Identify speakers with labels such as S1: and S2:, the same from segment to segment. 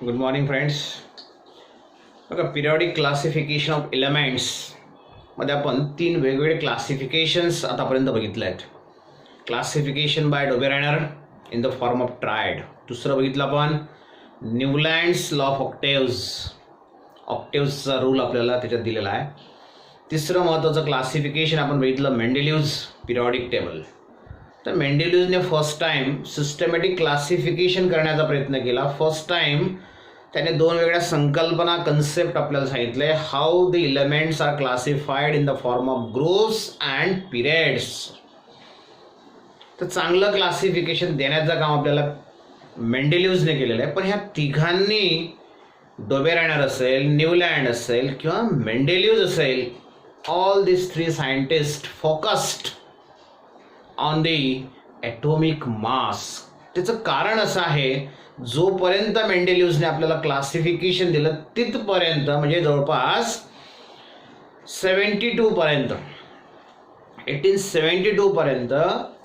S1: Good morning friends. बघा, periodic classification of elements मध्ये आपण तीन वेगवेगळे क्लासिफिकेशन्स आतापर्यंत बघितले आहेत. Classification by Dobereiner in the form of triad. दुसरं बघितलं आपण न्यूलँड्स लॉ ऑफ ऑक्टेव्हचा रूल आपल्याला त्याच्यात दिलेला आहे. तिसरं महत्त्वाचं क्लासिफिकेशन आपण बघितलं मेंडेलिव्हज पिरियॉडिक टेबल. तर मेंडेलिव्हजने फर्स्ट टाइम सिस्टमॅटिक क्लासिफिकेशन करण्याचा प्रयत्न केला. फर्स्ट टाइम त्याने दोन वेगळ्या संकल्पना कन्सेप्ट आपल्याला सांगितले. How the elements are classified in the form of groups and periods. तर चांगलं क्लासिफिकेशन देण्याचं काम आपल्याला मेंडेलिव्हजने केलेलं आहे. पण ह्या तिघांनी डोबेरायनर असेल, न्यूलँड असेल किंवा मेंडेलिव्हज असेल, all this three scientist focused on the atomic मास. त्याचं कारण असं आहे, जोपर्यंत मेंडेलिव्हजने आपल्याला क्लासिफिकेशन दिलं तिथपर्यंत म्हणजे जवळपास 72 पर्यंत 1872 पर्यंत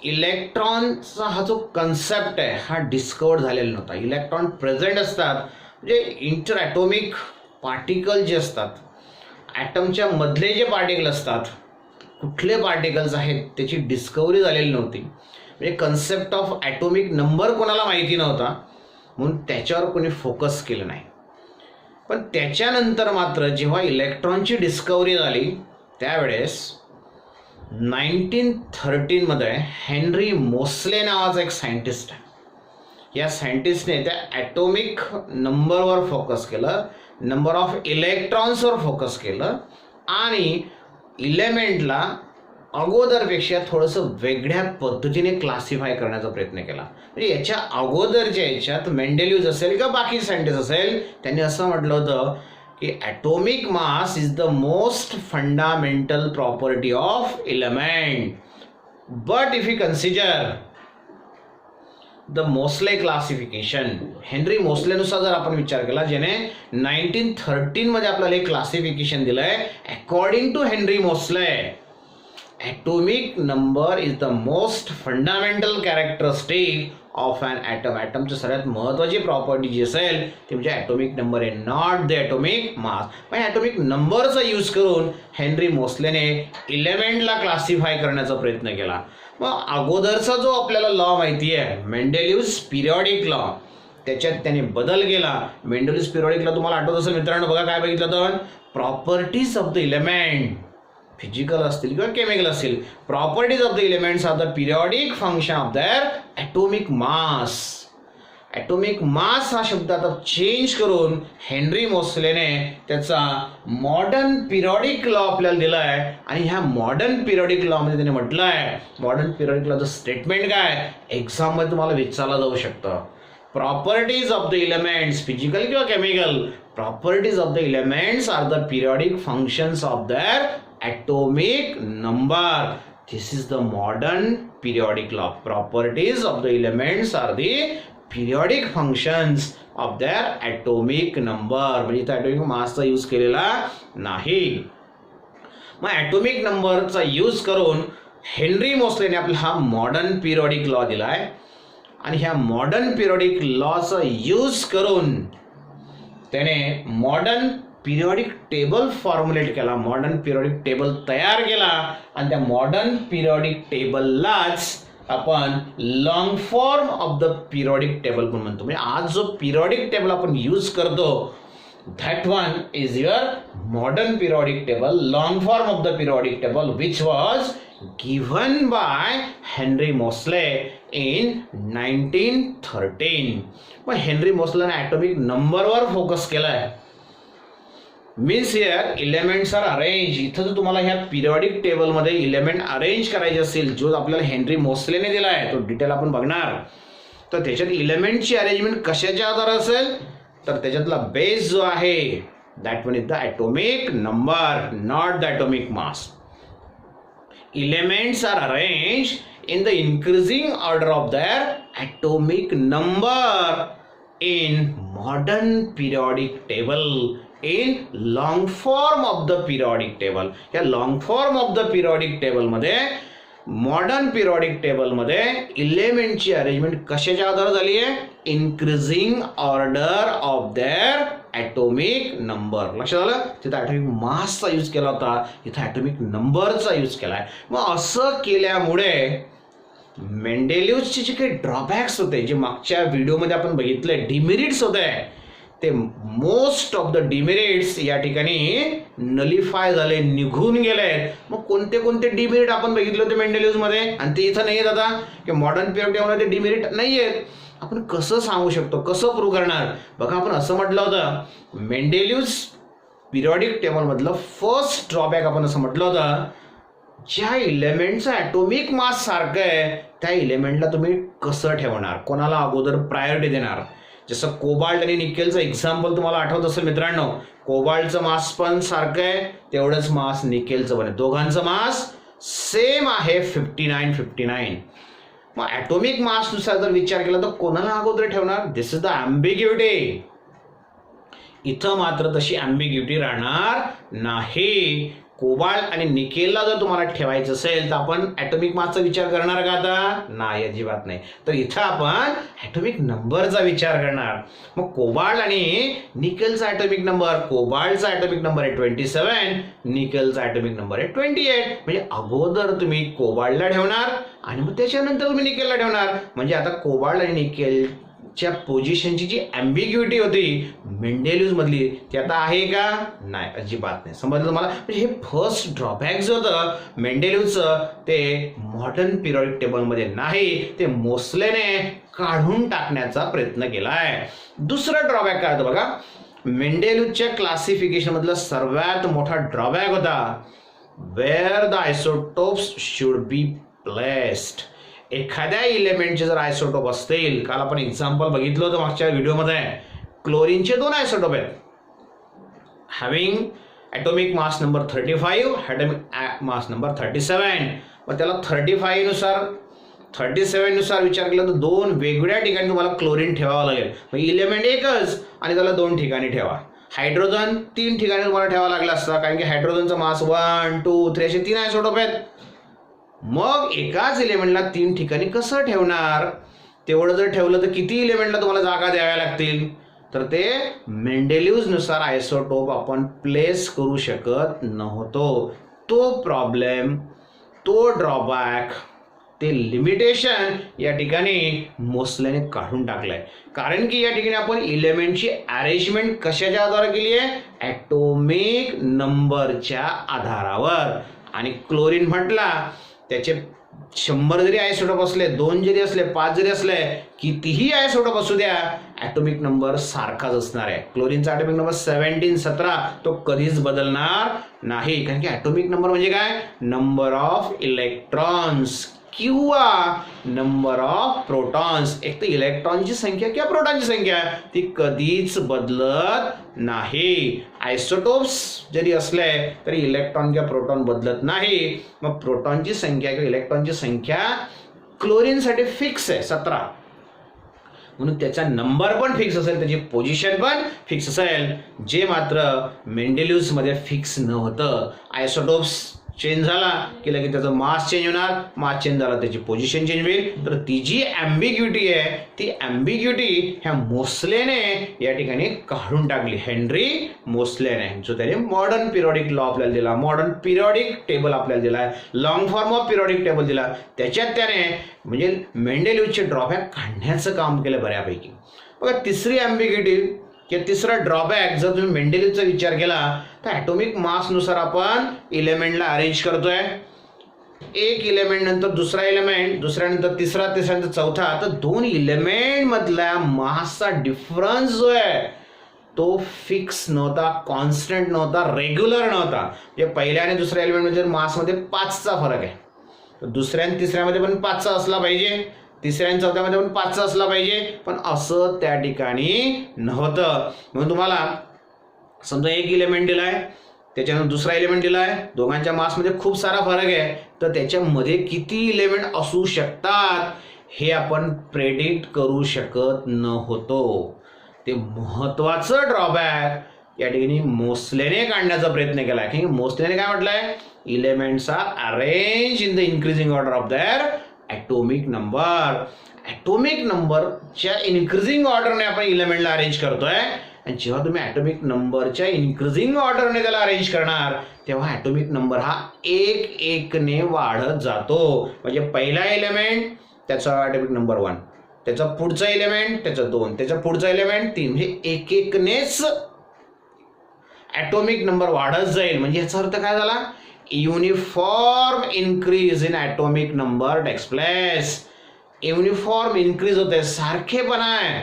S1: इलेक्ट्रॉनचा हा जो कन्सेप्ट आहे हा डिस्कवर झालेला नव्हता. इलेक्ट्रॉन प्रेझेंट असतात म्हणजे इंटर ॲटॉमिक पार्टिकल जे असतात, ॲटमच्या मधले जे पार्टिकल असतात, कुठले पार्टिकल्स आहेत त्याची डिस्कवरी झालेली नव्हती. म्हणजे कन्सेप्ट ऑफ ॲटॉमिक नंबर कोणाला माहिती नव्हता, म्हणून त्याच्यावर कोणी फोकस केलं नाही. पण त्याच्यानंतर मात्र जेव्हा इलेक्ट्रॉनची डिस्कवरी झाली त्यावेळेस 1913 हेनरी मोस्ले नावाचा एक सायंटिस्ट आहे. या सायंटिस्टने त्या ॲटॉमिक नंबरवर फोकस केलं, नंबर ऑफ इलेक्ट्रॉन्सवर फोकस केलं आणि इलेमेंटला अगोदरपेक्षा थोडंसं वेगळ्या पद्धतीने क्लासिफाय करण्याचा प्रयत्न केला. म्हणजे याच्या अगोदरच्या याच्यात मेंडेलिव्हज असेल किंवा बाकी सायंटिस्ट असेल, त्यांनी असं म्हटलं होतं की atomic mass is the most fundamental property of element. But if you consider the Moseley classification, Henry मोस्लेनुसार जर आपण विचार केला, ज्याने 1913 आपल्याला हे क्लासिफिकेशन दिलं आहे, according to Henry Moseley atomic number is the most fundamental characteristic of an atom. ॲटमची सगळ्यात महत्त्वाची प्रॉपर्टी जी असेल ती म्हणजे ॲटॉमिक नंबर आहे, नॉट द ॲटॉमिक मास. पण ॲटॉमिक नंबरचा यूज करून हेनरी मोस्लेने इलेमेंटला क्लासिफाय करण्याचा प्रयत्न केला. मग अगोदरचा जो आपल्याला लॉ माहिती आहे मेंडेलिव्हज पिरियॉडिक लॉ, त्याच्यात त्याने बदल केला. मेंडेलिव्हज पिरियॉडिक लॉ तुम्हाला आठवत असेल मित्रांनो, बघा काय बघितलं तर properties of the element, physical असतील किंवा केमिकल असतील, properties of the elements are the periodic function of their atomic mass. Atomic mass हा शब्द आता चेंज करून हेनरी मोस्लेने त्याचा मॉडर्न पिरियॉडिक लॉ आपल्याला दिला आहे. आणि ह्या मॉडर्न पिरियॉडिक लॉमध्ये त्याने म्हटलं आहे, मॉडर्न पिरियॉडिक लॉचं स्टेटमेंट काय एक्झाममध्ये तुम्हाला विचारलं जाऊ शकतं. Properties of the elements, physical किंवा chemical, properties of the elements are the periodic functions of their atomic number. This is the modern periodic law. Properties of the elements are the periodic functions of their atomic number. म्हणजे इथं atomic मासचा use केलेला नाही. मग atomic नंबरचा use करून Henry मोस्लेने आपला हा modern periodic law दिला आहे. आणि ह्या मॉडर्न पिरियॉडिक लॉचा यूज करून त्याने मॉडर्न पिरियॉडिक टेबल फॉर्म्युलेट केला, मॉडर्न पिरियॉडिक टेबल तयार केला. आणि त्या मॉडर्न पिरियॉडिक टेबललाच आपण long form of the periodic table पण म्हणतो. म्हणजे आज जो पिरियॉडिक टेबल आपण यूज करतो that one is your modern periodic table, long form of the periodic table, which was given by Henry Moseley in 1913. पण Henry मोस्लेने ॲटॉमिक नंबरवर फोकस केला आहे. Means here elements are arrange. इथं जर तुम्हाला ह्या पिरियॉडिक टेबलमध्ये इलेमेंट अरेंज करायचे असेल, जो आपल्याला हेनरी मोस्लेने दिला आहे तो डिटेल आपण बघणार, तर त्याच्यात इलेमेंटची अरेंजमेंट कशाच्या आधार असेल, तर त्याच्यातला बेस जो आहे that one is the atomic number, not the atomic mass. Elements are arrange in the increasing order of their atomic number in modern periodic table, in long form of the periodic table. या long form of the periodic टेबलमध्ये modern periodic टेबलमध्ये इलेमेंटची arrangement कशाच्या आधार झाली आहे, increasing order of their atomic number. लक्षात आलं, तिथं ॲटोमिक मासचा यूज केला होता, इथं ॲटोमिक नंबरचा यूज केला आहे. मग असं केल्यामुळे मेंडेलिव्हचे जे काही ड्रॉबॅक्स होते, जे मागच्या व्हिडिओमध्ये आपण बघितले डिमेरिट्स होते, ते मोस्ट ऑफ द डिमेरिट्स या ठिकाणी नलिफाय झाले, निघून गेले. मग कोणते कोणते डिमेरिट आपण बघितले होते मेंडेलिव्हमध्ये आणि ते इथं नाही आहेत आता, की मॉडर्न पिरियड टेबलमध्ये ते डिमेरिट नाही आहेत. आपण कसं सांगू शकतो, कसं प्रूव्ह करणार? बघा, आपण असं म्हटलं होतं मेंडेलिव्हज पिरियॉडिक टेबलमधलं फर्स्ट ड्रॉबॅक आपण असं म्हटलं होतं, ज्या इलेमेंटचा ॲटोमिक मास सारखं आहे त्या इलेमेंटला तुम्ही कसं ठेवणार, कोणाला अगोदर प्रायोरिटी देणार. जसं कोबाल्ट आणि निकेलचं एक्झाम्पल तुम्हाला आठवत असेल मित्रांनो, कोबाल्टचं मास पण सारखं आहे, तेवढंच मास निकेलचं पण आहे, दोघांचं मास सेम आहे 59. मग ॲटोमिक मासनुसार जर विचार केला तर कोणाला अगोदर ठेवणार? दिस इज द ॲम्बिग्युटी. इथं मात्र तशी ॲम्बिग्युटी राहणार नाही. कोबाल्ट आणि निकेलला जर तुम्हाला ठेवायचं असेल तर आपण ॲटोमिक मासचा विचार करणार का आता? नाही, अजिबात नाही. तर इथं आपण ॲटोमिक नंबरचा विचार करणार. मग कोबाल्ट आणि निकेलचा ॲटोमिक नंबर, कोबाल्टचा ॲटोमिक नंबर आहे 27, निकेलचा ॲटोमिक नंबर आहे 28. म्हणजे अगोदर तुम्ही कोबाल्टला ठेवणार आणि मग त्याच्यानंतर तुम्ही निकेलला ठेवणार. म्हणजे आता कोबाल्ट आणि निकेलच्या पोझिशनची जी ॲम्बिग्युटी होती मेंडेलिव्हज मधली ती आता आहे का? नाही, अजिबात नाही. समजलं तुम्हाला? म्हणजे हे फर्स्ट ड्रॉबॅक जे होतं मेंडेलिव्हचं ते मॉडर्न पिरियॉडिक टेबलमध्ये नाही, ते मोसलेने काढून टाकण्याचा प्रयत्न केला आहे. दुसरा ड्रॉबॅक काय होतं बघा, मेंडेलिव्हच्या क्लासिफिकेशन मधला सर्वात मोठा ड्रॉबॅक होता where the isotopes should be placed. एखाद्या इलेमेंटचे जर आयसोटोप असतील, काल आपण एक्झाम्पल बघितलं होतं मागच्या व्हिडिओमध्ये, क्लोरीनचे 2 आयसोटोप आहेत, having atomic mass number 35, atomic mass number 37. मग त्याला 35 नुसार 37 नुसार विचार केला तर 2 वेगवेगळ्या ठिकाणी तुम्हाला क्लोरीन ठेवावं लागेल. मग इलेमेंट एकच आणि त्याला 2 ठिकाणी ठेवा. हायड्रोजन 3 ठिकाणी तुम्हाला ठेवावा लागला असता, कारण की हायड्रोजनचा मास 1, 2, 3 असे 3 आयसोटोप आहेत. मग एकाच इलेमेंटला 3 ठिकाणी कसं ठेवणार? तेवढं जर ठेवलं तर किती इलेमेंटला तुम्हाला जागा द्याव्या लागतील? तर ते मेंडेलिव्हनुसार आयसोटोप आपण प्लेस करू शकत नव्हतो. तो प्रॉब्लेम, तो ड्रॉबॅक, ते लिमिटेशन या ठिकाणी मोसलेने काढून टाकलंय. कारण की या ठिकाणी आपण इलेमेंटची अरेंजमेंट कशाच्या आधारावर केली आहे? ॲटोमिक नंबरच्या आधारावर. आणि क्लोरीन म्हटला त्याचे 100 जरी आयसोटोप असले, 2 जरी असले, 5 जरी असले, कितीही आयसोटोप असू द्या, ॲटोमिक नंबर सारखाच असणार आहे. क्लोरीनचा ॲटोमिक नंबर 17 तो कधीच बदलणार नाही. कारण की ॲटोमिक नंबर म्हणजे काय? नंबर ऑफ इलेक्ट्रॉन्स किंवा नंबर ऑफ प्रोटॉन्स. एक तर इलेक्ट्रॉनची संख्या किंवा प्रोटॉनची संख्या ती कधीच बदलत नाही. आयसोटोप्स जरी असले तरी इलेक्ट्रॉन किंवा प्रोटॉन बदलत नाही. मग प्रोटॉनची संख्या किंवा इलेक्ट्रॉनची संख्या क्लोरीनसाठी फिक्स आहे 17, म्हणून त्याचा नंबर पण फिक्स असेल, त्याची पोझिशन पण फिक्स असेल. जे मात्र मेंडेलिव्हमध्ये फिक्स नव्हतं. आयसोटोप्स चेंज झाला की लगेच त्याचा मास चेंज होणार, मास चेंज झाला त्याची पोझिशन चेंज होईल. तर ती जी ॲम्बिग्युटी आहे ती ॲम्बिग्युटी ह्या मोसलेने या ठिकाणी काढून टाकली, हेनरी मोसलेने, जो त्याने मॉडर्न पिरियॉडिक लॉ आपल्याला दिला, मॉडर्न पिरियॉडिक टेबल आपल्याला दिला, long form of periodic table दिला. त्याच्यात त्याने म्हणजे मेंडेलिव्हचे ड्रॉबॅक काढण्याचं काम केलं बऱ्यापैकी. बघा, तिसरी ॲम्बिग्युटी किंवा तिसरा ड्रॉबॅक जर तुम्ही मेंडेलिव्हचा विचार केला तर ॲटोमिक मासनुसार आपण इलेमेंटला अरेंज करतोय. एक इलेमेंट नंतर दुसरा इलेमेंट, दुसऱ्यानंतर तिसरा, तिसऱ्यानंतर चौथा. तर 2 इलेमेंट मधल्या मासचा डिफरन्स जो आहे तो फिक्स नव्हता, कॉन्स्टंट नव्हता, रेग्युलर नव्हता. म्हणजे पहिल्या आणि दुसऱ्या एलिमेंटमध्ये मासमध्ये 5चा फरक आहे, तर दुसऱ्या आणि तिसऱ्यामध्ये पण 5चा असला पाहिजे, तिसऱ्या आणि चौथ्यामध्ये पण 5चा असला पाहिजे. पण असं त्या ठिकाणी नव्हतं. म्हणून तुम्हाला समजा एक इलेमेंट दिलाय, त्याच्यानंतर दुसरा इलेमेंट दिलाय, दोघांच्या मासमध्ये खूप सारा फरक आहे, तर त्याच्यामध्ये किती इलेमेंट असू शकतात हे आपण प्रेडिक्ट करू शकत नव्हतो. ते महत्वाचं ड्रॉबॅक या ठिकाणी मोसलेने काढण्याचा प्रयत्न केला आहे. मोसलेने काय म्हटलंय? Elements are arrange in the increasing order of their atomic number. Atomic नंबरच्या इन्क्रीजिंग ऑर्डरने आपण इलेमेंटला अरेंज करतोय, आणि जेव्हा तुम्ही ॲटोमिक नंबरच्या इन्क्रीजिंग ऑर्डरने त्याला अरेंज करणार तेव्हा ॲटोमिक नंबर हा एक एकने वाढत जातो. म्हणजे पहिला एलिमेंट त्याचा ॲटोमिक नंबर 1, त्याचा पुढचा एलिमेंट त्याचा 2, त्याचा पुढचा एलिमेंट 3, म्हणजे एक एकनेच ॲटोमिक नंबर वाढत जाईल. म्हणजे याचा अर्थ काय झाला? Uniform increase in atomic number takes place. Uniform increase होते, सारखेपणा आहे.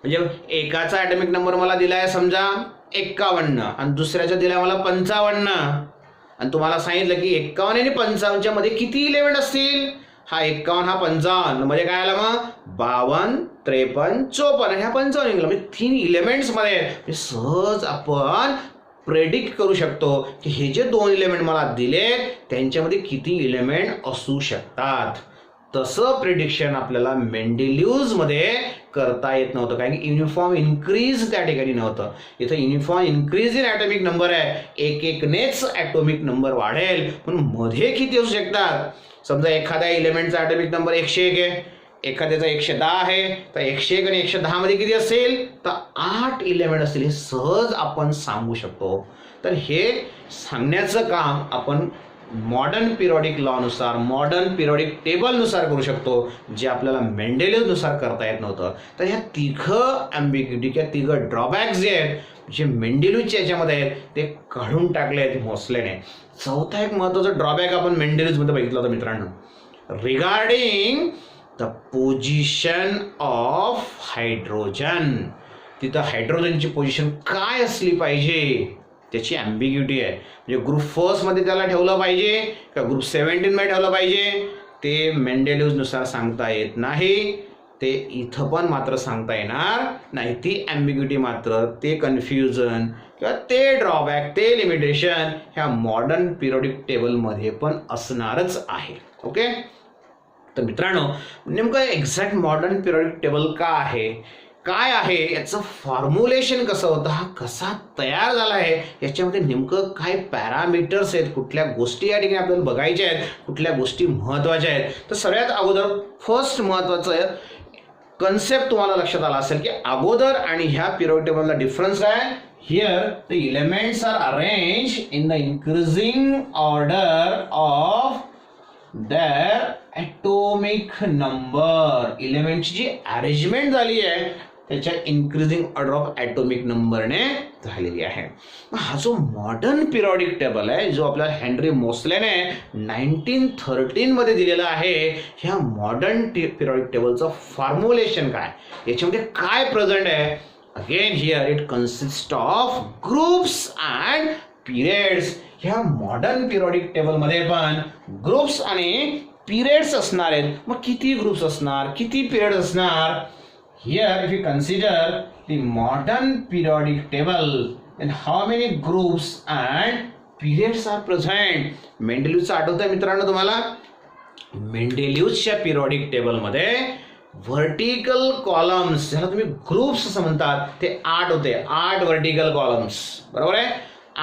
S1: म्हणजे एकाचा ॲटोमिक नंबर मला दिलाय समजा 51 आणि दुसऱ्याचा दिलाय मला 55, आणि तुम्हाला सांगितलं की 51 आणि 55च्या मध्ये किती एलिमेंट असतील? हा 51 हा 55 म्हणजे काय आला मग 52, 53, 54, ह्या 55 निघाला. म्हणजे 3 एलिमेंट्स मध्ये सहज आपण प्रेडिक्ट करू शकतो की हे जे 2 एलिमेंट मला दिले त्यांच्यामध्ये किती एलिमेंट असू शकतात. तसं प्रिडिक्शन आपल्याला मेंडेलिव्हजमध्ये करता येत नव्हतं, कारण की युनिफॉर्म इन्क्रीज त्या ठिकाणी नव्हतं. इथं uniform increase in atomic number आहे, एक एकनेच ॲटोमिक नंबर वाढेल. पण मध्ये किती असू शकतात? समजा एखाद्या एलिमेंटचा ॲटोमिक नंबर 101 आहे, एखाद्याचा 110 आहे, तर 101 आणि 110 मध्ये किती असेल? तर 8 एलिमेंट असतील. हे सहज आपण सांगू शकतो. तर हे सांगण्याचं काम आपण मॉडर्न पिरियडिक लॉनुसार, मॉडर्न पिरियडिक टेबलनुसार करू शकतो, जे आपल्याला मेंडेलिव्हनुसार करता येत नव्हतं. तर ह्या तिघं ॲम्बिग्युटी किंवा तिघं ड्रॉबॅक्स जे आहेत जे मेंडेलिव्हच्या याच्यामध्ये आहेत ते काढून टाकले आहेत मोसलेने. चौथा एक महत्त्वाचा ड्रॉबॅक आपण मेंडेलिव्हमध्ये बघितला होता मित्रांनो, regarding the position of hydrogen. तिथं हायड्रोजनची पोझिशन काय असली पाहिजे त्याची ॲम्बिग्युटी आहे. म्हणजे ग्रुप फर्स्टमध्ये त्याला ठेवलं पाहिजे का ग्रुप 17 मध्ये ठेवलं पाहिजे ते मेंडेलिव्हनुसार सांगता येत नाही. ते इथं पण मात्र सांगता येणार नाही. ती ॲम्बिग्युटी मात्र, ते कन्फ्युजन किंवा ते ड्रॉबॅक, ते लिमिटेशन ह्या मॉडर्न पिरियडिक टेबलमध्ये पण असणारच आहे. ओके. तर मित्रांनो, नेमकं एक्झॅक्ट मॉडर्न पिरियडिक टेबल का आहे, काय आहे, याचं फॉर्म्युलेशन कसं होतं, हा कसा तयार झाला आहे, याच्यामध्ये नेमकं काय पॅरामीटर्स आहेत, कुठल्या गोष्टी या ठिकाणी आपल्याला बघायच्या आहेत, कुठल्या गोष्टी महत्त्वाच्या आहेत. तर सगळ्यात अगोदर फर्स्ट महत्त्वाचं कन्सेप्ट तुम्हाला लक्षात आला असेल की अगोदर आणि ह्या पिरियड टेबलला डिफरन्स काय. Here the elements are arrange in the increasing order of their atomic number. एलिमेंटची जी अरेंजमेंट झाली आहे त्याच्या इन्क्रीजिंग ऑर्डर ऑफ ॲटोमिक नंबरने झालेली आहे. हा जो मॉडर्न पिरियडिक टेबल आहे, जो आपल्या हेनरी मोसलेने 1913 मध्ये दिलेला आहे, ह्या मॉडर्न पिरियडिक टेबलचं फॉर्म्युलेशन काय, याच्यामध्ये काय प्रेझेंट आहे. Again here it consist of groups and periods. ह्या मॉडर्न पिरियडिक टेबलमध्ये पण ग्रुप्स आणि पिरियड्स असणार आहेत. मग किती ग्रुप्स असणार, किती पिरियड्स असणार. Here if you consider the modern periodic table, then how many groups and periods are present. मेंडेलिव्हचं आठवतंय मित्रांनो तुम्हाला, मेंडेलिव्हच्या पिरियडिक टेबलमध्ये व्हर्टिकल कॉलम्स, ज्याला तुम्ही ग्रुप्स असं म्हणतात, ते 8 होते. 8 व्हर्टिकल कॉलम्स, बरोबर आहे,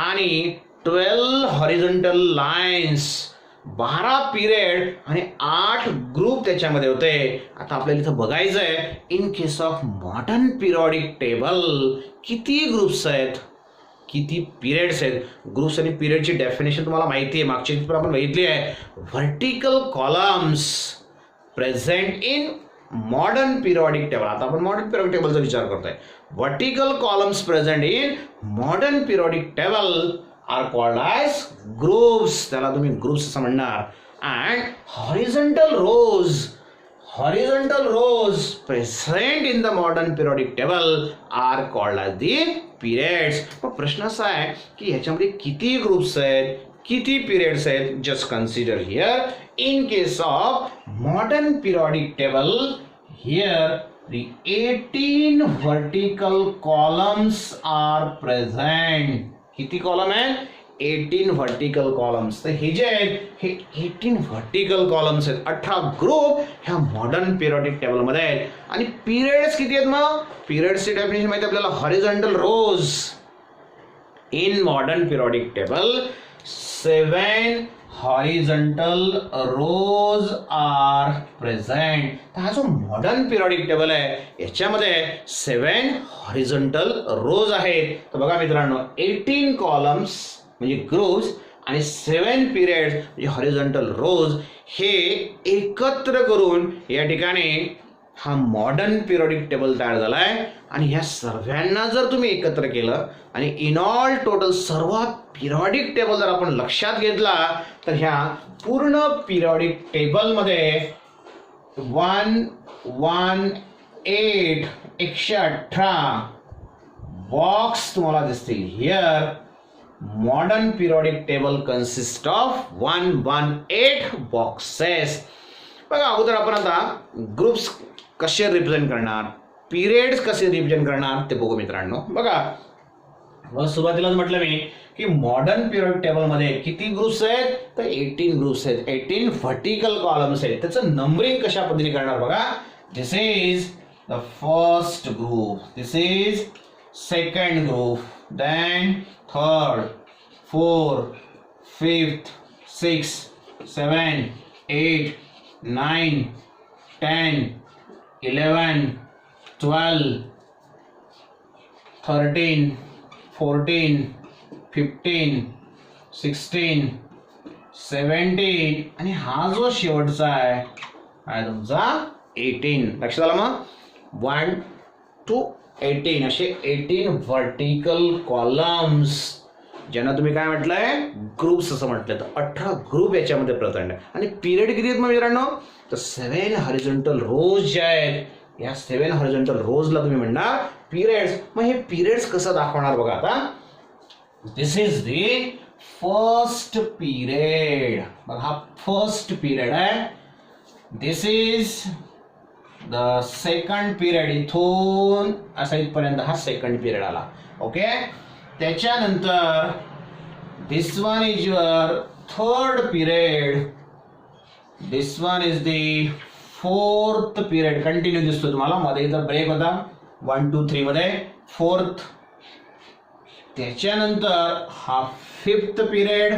S1: आणि 12 हॉरिझॉन्टल लाईन्स, 12 पिरियड आणि 8 ग्रुप त्याच्यामध्ये होते. आता आपल्याला इथं बघायचं आहे in case of modern periodic table किती ग्रुप्स आहेत, किती पिरियड्स आहेत. ग्रुप्स आणि पिरियडची डेफिनेशन तुम्हाला माहिती आहे, मागच्या पण आपण बघितली आहे. Vertical columns present in modern periodic table. आता आपण मॉडर्न पिरियडिक टेबलचा विचार करतोय. Vertical columns present in modern periodic table are called as groups. त्याला तुम्ही ग्रुप्स असं म्हणणार. and horizontal rows present in the modern periodic table are called as the periods. मग प्रश्न असा आहे की ह्याच्यामध्ये किती ग्रुप्स आहेत, किती पिरियड्स आहेत. Just consider here in case of modern periodic table, here the 18 vertical columns are present. किती कॉलम आहेत, 18 व्हर्टिकल कॉलम्स. तर हे जे आहेत हे 18 व्हर्टिकल कॉलम्स आहेत. 18 ग्रुप ह्या मॉडर्न पिरियडिक टेबलमध्ये आहेत. आणि पिरियड्स किती आहेत. मग पिरियड्सची डेफिनेशन माहिती आपल्याला, horizontal rows in modern periodic table 7 horizontal rows are present. तर हा जो मॉडर्न पिरियडिक टेबल आहे याच्यामध्ये 7 हॉरिझॉन्टल रोज आहेत. तर बघा मित्रांनो 18 कॉलम्स म्हणजे ग्रुप्स आणि 7 पिरियड्स म्हणजे हॉरिझॉन्टल रोज हे एकत्र करून या ठिकाणी हा मॉडर्न पिरियडिक टेबल तयार झाला आहे. आणि ह्या सर्वांना जर तुम्ही एकत्र केलं आणि इन ऑल टोटल सर्व पिरियडिक टेबल जर आपण लक्षात घेतला तर ह्या पूर्ण पिरियडिक टेबलमध्ये 118 118 बॉक्स तुम्हाला दिसतील. Here modern periodic table consist of 118 boxes. बघा अगोदर आपण आता ग्रुप्स कसे रिप्रेझेंट करणार, पिरियड्स कसे रिप्रेझेंट करणार ते बघू मित्रांनो. बघा सुरुवातीलाच म्हटलं मी की मॉडर्न पिरियड टेबल मध्ये किती ग्रुप्स आहेत तर 18 ग्रुप्स आहेत. 18 व्हर्टिकल कॉलम्स आहेत. त्याचं नंबरिंग कशा पद्धतीने करणार बघा. This is the first group, this is second group, then third, fourth, fifth, six, 7, 8, 9, 10, 11, 12, 13, 14, 15, 16, 17 आणि हा जो शेवटचा आहे तुमचा 18. लक्षात आलं मग 1 to 18 असे 18 व्हर्टिकल कॉलम्स ज्यांना तुम्ही काय म्हटलंय ग्रुप्स असं म्हटलं. तर 18 ग्रुप याच्यामध्ये प्रेझेंट आहे. आणि पिरियड किती आहेत मग मित्रांनो तर 7 हॉरिझॉन्टल रोज जे आहेत या 7 हॉरिझॉन्टल रोजला तुम्ही म्हणणार पिरियड्स. मग हे पिरियड्स कसं दाखवणार बघा आता. This is the first period. बघा हा फर्स्ट पिरियड आहे. This is the second period. इथून असा इथपर्यंत हा सेकंड पिरियड आला. ओके. त्याच्यानंतर this one is your third period. This one is the fourth period. Continue दिसतो तुम्हाला. मध्ये इथं ब्रेक होता 1 2 3 मध्ये. फोर्थ. त्याच्यानंतर हा fifth period,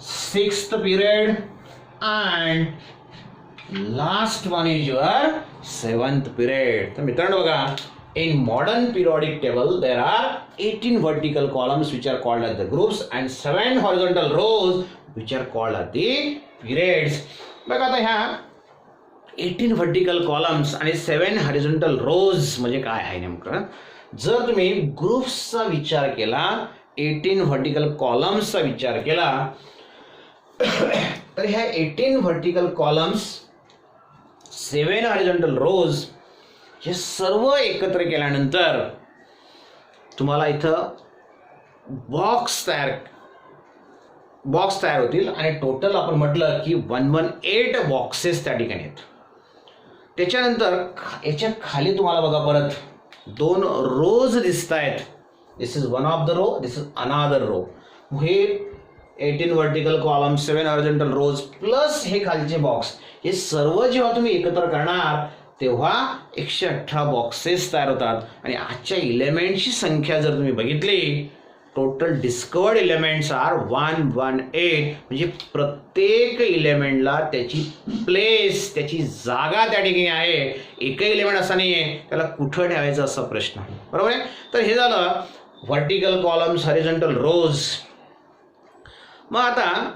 S1: sixth period and last one is your 7th period. तर मित्रांनो बघा in modern periodic table there are 18 vertical columns which are called as the groups and 7 horizontal rows which are called as the periods. बघा आता ह्या 18 vertical columns आणि 7 horizontal rows म्हणजे काय आहे नेमकं. जर तुम्ही ग्रुप्सचा विचार केला, 18 vertical columnsचा विचार केला तर ह्या 18 vertical columns 7 horizontal rows हे सर्व एकत्र केल्यानंतर तुम्हाला इथं बॉक्स तयार होतील. आणि टोटल आपण म्हटलं की 118 बॉक्सेस त्या ठिकाणी आहेत. त्याच्यानंतर याच्या खाली तुम्हाला बघा परत 2 रोज दिसत आहेत. This is one of the row, this is another row. हे 18 vertical column, 7 horizontal rows plus हे खालचे बॉक्स हे सर्व जेव्हा तुम्ही एकत्र करणार तेव्हा 118 बॉक्सेस तयार होतात. आणि आजच्या इलेमेंटची संख्या जर तुम्ही बघितली टोटल डिस्कवर्ड इलेमेंट्स आर 118. म्हणजे प्रत्येक इलेमेंटला त्याची प्लेस, त्याची जागा त्या ठिकाणी आहे. एकही इलेमेंट असा नाही आहे त्याला कुठं ठेवायचा असा प्रश्न, बरोबर आहे. तर हे झालं व्हर्टिकल कॉलम्स, हॉरिझॉन्टल रोज. मग आता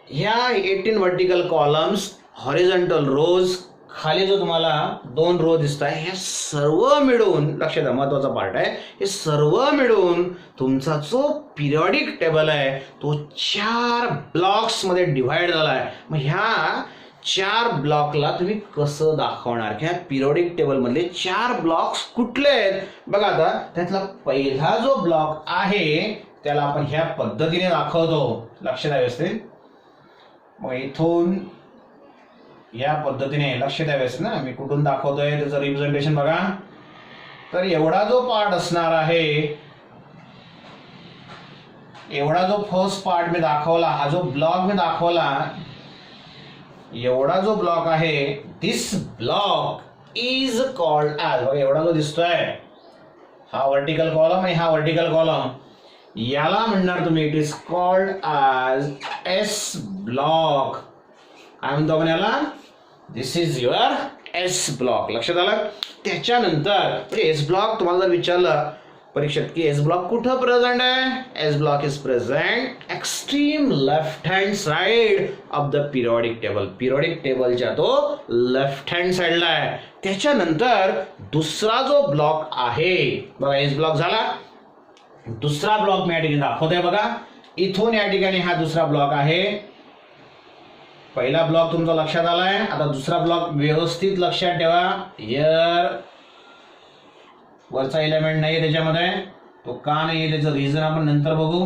S1: ह्या 18 व्हर्टिकल कॉलम्स, हॉरिझॉन्टल रोज खाली जो तुम्हाला 2 रो दिसत आहे हे सर्व मिळून, लक्षात घ्या महत्वाचा पार्ट आहे, हे सर्व मिळून तुमचा जो पिरियडिक टेबल आहे तो 4 ब्लॉक्स मध्ये डिव्हाइड झाला आहे. मग ह्या 4 ब्लॉकला तुम्ही कसं दाखवणार की ह्या पिरियडिक टेबल मधले 4 ब्लॉक्स कुठले आहेत बघा. आता त्यातला पहिला जो ब्लॉक आहे त्याला आपण ह्या पद्धतीने दाखवतो. लक्षात द्या व्यवस्थित. मग इथून या पद्धतीने लक्ष द्यावेच ना, मी कुठून दाखवतोय त्याचं रिप्रेझेंटेशन बघा. तर एवढा जो पार्ट असणार आहे, एवढा जो फर्स्ट पार्ट मी दाखवला, हा जो ब्लॉक मी दाखवला, एवढा जो ब्लॉक आहे दिस ब्लॉक इज कॉल्ड ॲज, बघा एवढा जो दिसतोय हा व्हर्टिकल कॉलम आणि हा व्हर्टिकल कॉलम, याला म्हणणार तुम्ही it is called as S block. काय म्हणतो आपण याला? दिस इज युअर एस ब्लॉक. लक्षात आलं? त्याच्यानंतर एस ब्लॉक तुम्हाला जर विचारलं परीक्षेत की एस ब्लॉक कुठं प्रेझेंट आहे, S block is present extreme left hand side of the periodic table. Periodic टेबलच्या तो लेफ्ट हँड साइडला आहे. त्याच्यानंतर दुसरा जो ब्लॉक आहे बघा, एस ब्लॉक झाला. दुसरा ब्लॉक मी या ठिकाणी दाखवतोय बघा. इथून या ठिकाणी हा दुसरा ब्लॉक आहे. पहिला ब्लॉक तुमचा लक्षात आलाय. आता दुसरा ब्लॉक व्यवस्थित लक्षात ठेवा. हियर वरचा एलिमेंट नाही त्याच्यामध्ये, तो का नाही त्याचं रिझन आपण नंतर बघू.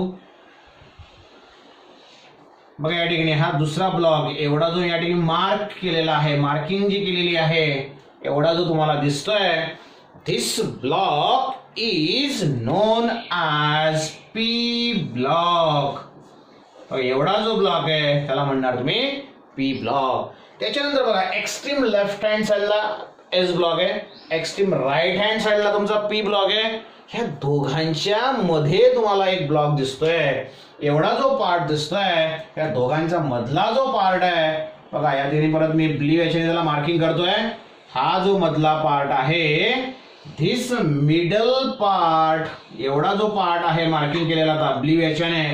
S1: बघा या ठिकाणी हा दुसरा ब्लॉक एवढा जो या ठिकाणी मार्क केलेला आहे, मार्किंग जी केलेली आहे, एवढा जो तुम्हाला दिसतोय, this block is known as P block. एवढा जो ब्लॉक आहे त्याला म्हणणार तुम्ही पी ब्लॉक. त्याच्यानंतर बघा एक्स्ट्रीम लेफ्ट हँड साइडला एस ब्लॉक आहे, एक्स्ट्रीम राईट हँड साइडला तुमचा पी ब्लॉक आहे. ह्या दोघांच्या मध्ये तुम्हाला एक ब्लॉक दिसतोय. एवढा जो पार्ट दिसतोय या दोघांचा मधला जो पार्ट आहे बघा, या ठिकाणी परत मी ब्ल्यू याच्याने त्याला मार्किंग करतोय. हा जो मधला पार्ट आहे, धिस मिडल पार्ट, एवढा जो पार्ट आहे मार्किंग केलेला आता ब्ल्यू याच्याने,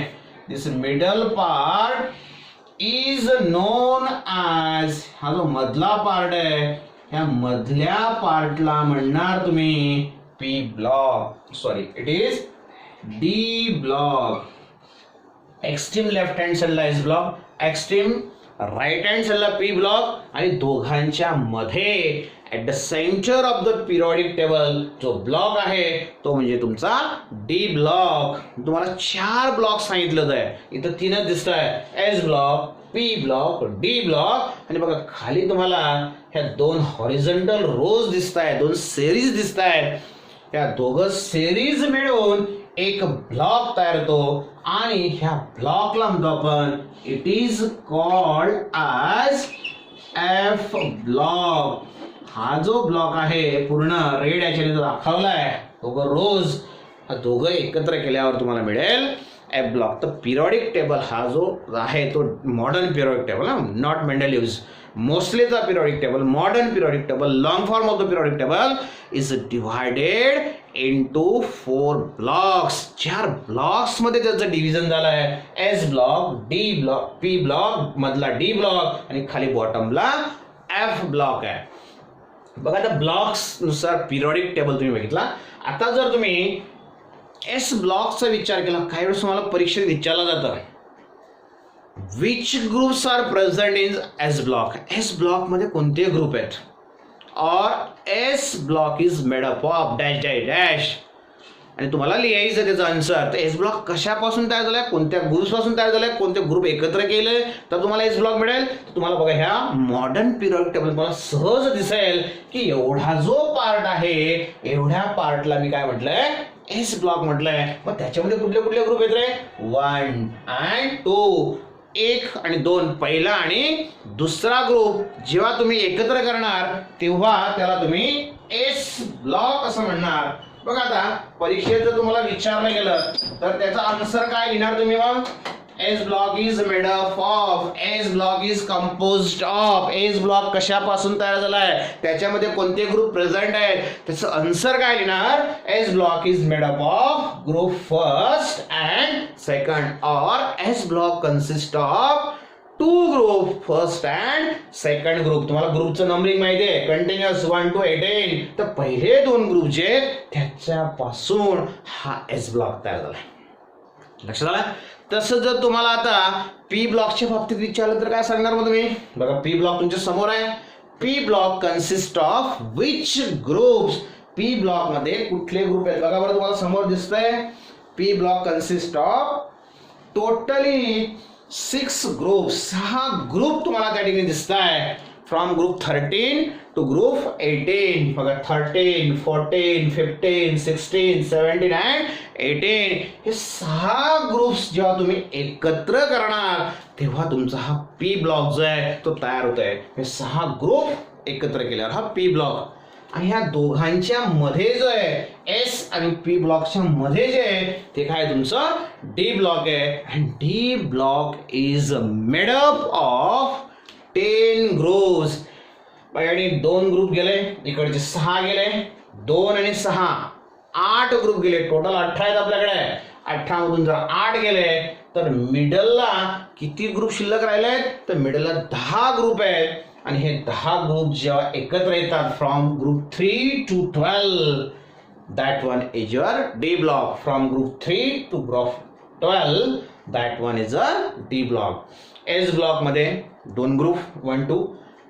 S1: this middle part is known as, हा जो मधला पार्ट आहे या मधल्या पार्टला म्हणणार तुम्ही P block. Sorry, it is D block. Extreme left hand साइडला S block, extreme right hand साइडला पी ब्लॉक, आणि दोघांच्या मध्ये at the center of the periodic table जो ब्लॉक आहे तो म्हणजे तुमचा डी ब्लॉक. तुम्हाला 4 ब्लॉक सांगितलं आहे, इथं 3च दिसत आहे, S block, P block, D block. आणि बघा खाली तुम्हाला ह्या 2 हॉरिझॉन्टल रोज दिसत आहेत, 2 सेरीज दिसत आहेत. या दोघं सेरीज मिळून एक ब्लॉक तयार होतो आणि ह्या ब्लॉकला म्हणतो आपण it is called as F block. हा जो ब्लॉक आहे पूर्ण रेड याच्याने दाखवलाय, दोघं रोज, दोघं एकत्र केल्यावर तुम्हाला मिळेल एफ ब्लॉक. तर पिरियॉडिक टेबल हा जो आहे तो modern periodic table, not Mendeleev's, मोस्टलीचा periodic table, modern periodic table, long form of the periodic table is divided into 4 blocks. 4 blocks मध्ये त्याचं डिव्हिजन झालं आहे. S block, D block, P block, मधला डी ब्लॉक आणि खाली बॉटमला एफ ब्लॉक आहे. बघा आता ब्लॉक्स नुसार पिरियॉडिक टेबल तुम्ही बघितला. आता जर तुम्ही एस ब्लॉकचा विचार केला, काही वेळेस तुम्हाला परीक्षेत विचारलं जातं which groups are present in S block. S block मध्ये कोणते ग्रुप आहेत, और S block is made up of dash dash dash, आणि तुम्हाला लिहायचं त्याचा आन्सर. तर एस ब्लॉक कशापासून तयार झालाय, कोणत्या ग्रुप्स पासून तयार झालाय, कोणते ग्रुप एकत्र केले तर तुम्हाला एस ब्लॉक मिळेल. तुम्हाला बघा ह्या मॉडर्न पिरियॉडिक टेबल तुम्हाला सहज दिसेल की एवढा जो पार्ट आहे एवढ्या पार्टला मी काय म्हटलंय, एस ब्लॉक म्हटलंय. मग त्याच्यामध्ये कुठले कुठले ग्रुप आहेत रे, 1 and 2, 1 आणि 2 पहिला आणि दुसरा ग्रुप जेव्हा तुम्ही एकत्र करणार तेव्हा त्याला तुम्ही एस ब्लॉक असं म्हणणार. बघा आता परीक्षेत जर तुम्हाला विचारलं गेलं तर त्याचा आन्सर काय लिहिणार तुम्ही मग, S block is made up of, S block is composed of. S block कशापासून तयार झालाय, त्याच्यामध्ये कोणते ग्रुप प्रेझेंट आहेत, त्याचं आन्सर काय लिहिणार, S block is made up of group first and second, और S block consist of 2 group, first and second group. तुम्हाला ग्रुपचं नंबरिंग माहिती आहे, कंटिन्युअस 1 to 18. तर पहिले 2 ग्रुप जे त्याच्यापासून हा एस ब्लॉक तयार झाला. लक्षात आलं. तसं जर तुम्हाला आता पी ब्लॉकच्या बाबतीत विचारलं तर काय सांगणार मग तुम्ही, बघा पी ब्लॉक तुमच्या समोर आहे. P block consist of which groups. P block मध्ये कुठले ग्रुप आहेत बघा बरं, तुम्हाला समोर दिसतंय. P block consist of totally 6 group, 6 group तुम्हाला त्या ठिकाणी दिसत आहे. From group 13 to group 18. बघा 13, 14, 15, 16, 17 अँड 18 हे 6 ग्रुप्स जेव्हा तुम्ही एकत्र करणार तेव्हा तुमचा हा पी ब्लॉक जो आहे तो तयार होत आहे. हे 6 ग्रुप एकत्र केल्यावर हा पी ब्लॉक. आणि ह्या दोघांच्या मध्ये जो आहे एस आणि पी ब्लॉकच्या मध्ये जे आहे ते काय तुमचं डी ब्लॉक आहे. And D block is made up of 10 groups. आणि 2 ग्रुप गेले, इकडचे 6 गेले, 2 आणि 6 8 ग्रुप गेले. टोटल 18 आहेत आपल्याकडे. 18 मधून जर 8 गेले तर मिडलला किती ग्रुप शिल्लक राहिले आहेत, तर मिडलला 10 ग्रुप आहेत. आणि हे 10 ग्रुप जेव्हा एकत्र येतात from group 3 to 12, that one is your D block. From group 3 to group 12, that one is a D block. S block मध्ये 2 ग्रुप 1 2,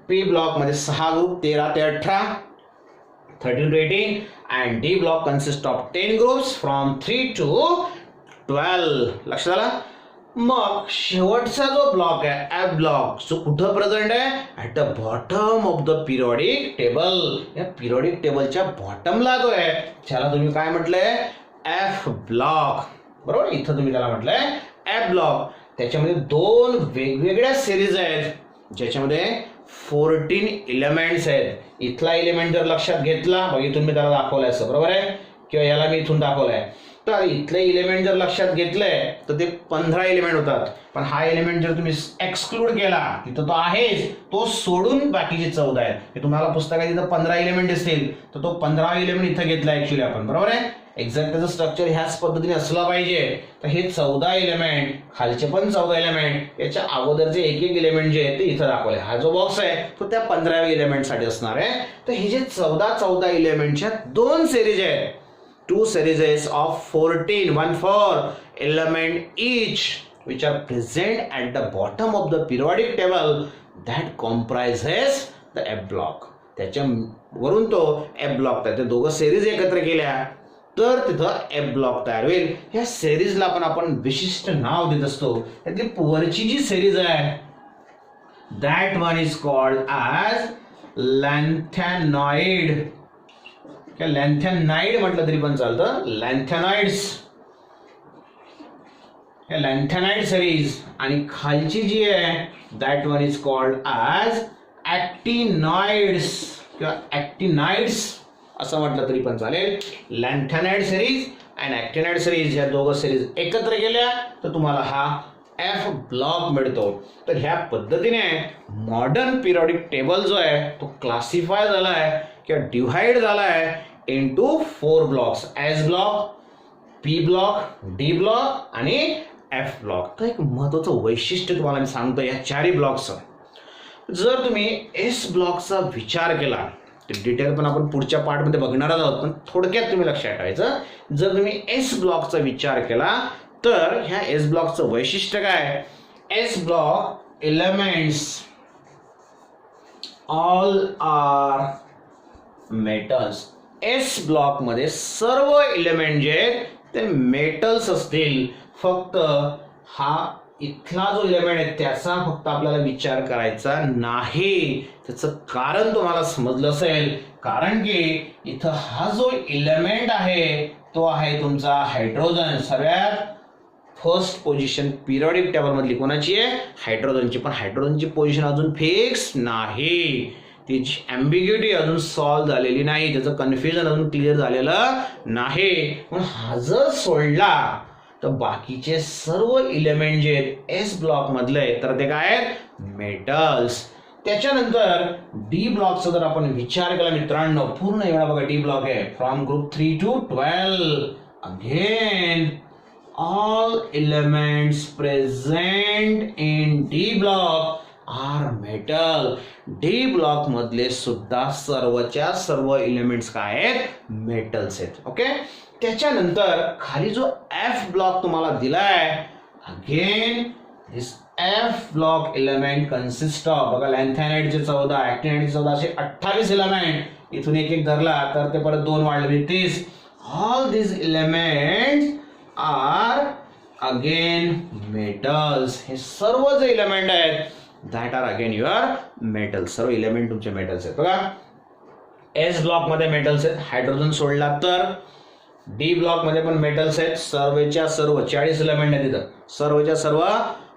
S1: पी ब्लॉक मध्ये 6 ग्रुप 13 ते 18, 13 to 18, and D block consists of 10 groups from 3 to 12. लक्षात आलं. मग शेवटचा जो block आहे F block, जो कुठं प्रेझेंट आहे at the bottom of the periodic table. या पिरियडिक टेबलच्या बॉटमला जो आहे त्याला तुम्ही काय म्हटलंय एफ ब्लॉक. बरोबर, इथं तुम्ही त्याला म्हटलंय एफ ब्लॉक. त्याच्यामध्ये 2 वेगवेगळ्या सिरीज आहेत ज्याच्यामध्ये 14 एलिमेंट्स आहेत. इथला एलिमेंट जर लक्षात घेतला, बघ इथून मी त्याला दाखवलंय असं, बरोबर आहे, किंवा याला मी इथून दाखवलंय, तर इथले एलिमेंट जर लक्षात घेतलंय तर ते 15 एलिमेंट होतात. पण हा एलिमेंट जर तुम्ही एक्सक्लूड केला, तिथं तो आहेच, तो सोडून बाकीचे 14 आहेत. हे तुम्हाला पुस्तकात इथं 15 एलिमेंट दिसतील, तर तो 15 एलिमेंट इथं घेतला ऍक्च्युली आपण, बरोबर आहे. एक्झॅक्ट त्याचं स्ट्रक्चर ह्याच पद्धतीने असलं पाहिजे. तर हे 14 एलिमेंट, खालचे पण 14 एलिमेंट, याच्या अगोदरचे एक एक एलिमेंट जे आहे ते इथं दाखवले. हा जो बॉक्स आहे तो त्या 15व्या एलिमेंट साठी असणार आहे. तर हे जे 14 एलिमेंटच्या 2 सिरीज आहेत, 2 series of 14 element each, which are present at the bottom of the periodic table, that comprises the F block. त्याच्यावरून तो F ब्लॉक तयार. ते दोघं सिरीज एकत्र केल्या तर तिथं F ब्लॉक तयार होईल. ह्या सिरीजला आपण विशिष्ट नाव देत असतो. त्यातली वरची जी सिरीज आहे that one is called as lanthanoid. Lanthanide म्हटलं तरी पण चालतं. Lanthanoids, lanthanide series. आणि खालची जी आहे that one is called as actinoids किंवा ॲक्टिनाइड्स असं म्हटलं तरी पण चालेल. लॅन्थॅनाइड सिरीज आणि ॲक्टिनाइड सिरीज या दोघं सिरीज एकत्र केल्या तर तुम्हाला हा एफ ब्लॉक मिळतो. तर ह्या पद्धतीने मॉडर्न पिरियडिक टेबल जो आहे तो क्लासिफाय झाला आहे किंवा डिव्हाइड झाला आहे into 4 blocks. S block, P block, D block आणि एफ ब्लॉक. तर एक महत्वाचं वैशिष्ट्य तुम्हाला मी सांगतो या 4 ब्लॉक्सचं. जर तुम्ही एस ब्लॉकचा विचार केला, डिटेल पण आपण पुढच्या पार्टमध्ये बघणारच आहोत, पण थोडक्यात तुम्ही लक्षात ठेवायचं. जर तुम्ही एस ब्लॉकचा विचार केला तर ह्या एस ब्लॉकचं वैशिष्ट्य काय, S block elements all are metals. S block मध्ये सर्व एलिमेंट जे आहेत ते मेटल्स असतील. फक्त हा इथला जो एलिमेंट आहे त्याचा फक्त आपल्याला विचार करायचा नाही. त्याचं कारण तुम्हाला समजलं असेल, कारण की इथं हा जो एलिमेंट आहे तो आहे तुमचा हायड्रोजन. सगळ्यात फर्स्ट पोझिशन पिरियडिक टेबल मधली कोणाची आहे, हायड्रोजनची. पण हायड्रोजनची पोझिशन अजून फिक्स नाही, तिची ॲम्बिग्युटी अजून सॉल्व्ह झालेली नाही, त्याचं कन्फ्युजन अजून क्लिअर झालेलं नाही. पण हा जर सोडला तर बाकीचे सर्व एलिमेंट जे आहेत एस ब्लॉक मधले तर ते काय आहेत, मेटल्स. त्याच्यानंतर डी ब्लॉकचा जर आपण विचार केला मित्रांनो, पूर्ण एवढा बघा डी ब्लॉक आहे from group 3 to 12. Again all elements present in D block are metal. D block मधले सुद्धा सर्वच्या सर्व एलिमेंट्स काय आहेत, मेटल्स आहेत. ओके. त्याच्यानंतर खाली जो F ब्लॉक तुम्हाला दिलाय, again this F block element consist of, बघा लॅन्थॅनाइडचे 14, ॲक्टिनाइडचे 14 असे 28 एलिमेंट. इथून एक एक धरला तर ते परत 2 वाढले 30. All this elements are again metals. हे सर्व जे एलिमेंट आहेत that are again your metals. सर्व एलिमेंट तुमचे मेटल्स आहेत. बघा एस ब्लॉक मध्ये मेटल्स आहेत, हायड्रोजन सोडला तर. डी ब्लॉक मध्ये पण मेटल्स आहेत, सर्वच्या सर्व 40 एलिमेंट आहेत तिथं, सर्वच्या सर्व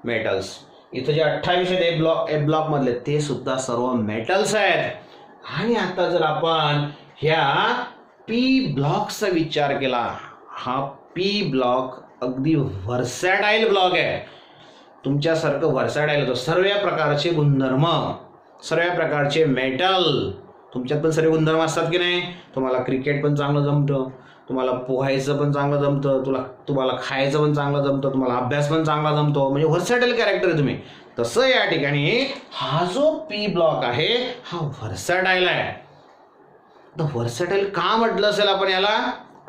S1: मेटल्स. इथं जे 28 आहेत ए ब्लॉक मधले ते सुद्धा सर्व मेटल्स आहेत. आणि आता जर आपण ह्या पी ब्लॉकचा विचार केला, हा पी ब्लॉक अगदी व्हर्सॅटाईल ब्लॉक आहे. तुमच्यासारखं व्हर्सॅटाईल होतं. सर्व प्रकारचे गुणधर्म, सर्व प्रकारचे मेटल तुमच्यात पण सर्व गुणधर्म असतात की नाही. तुम्हाला क्रिकेट पण चांगलं जमतं, तुम्हाला पोहायचं पण चांगलं जमतं, तुम्हाला खायचं पण चांगलं जमतं, तुम्हाला अभ्यास पण चांगला जमतो, म्हणजे व्हर्सॅटाईल कॅरेक्टर आहे तुम्ही. तसं या ठिकाणी हा जो पी ब्लॉक आहे हा व्हर्सॅटाईल आहे. तर व्हर्सॅटाईल का म्हटलं असेल आपण याला?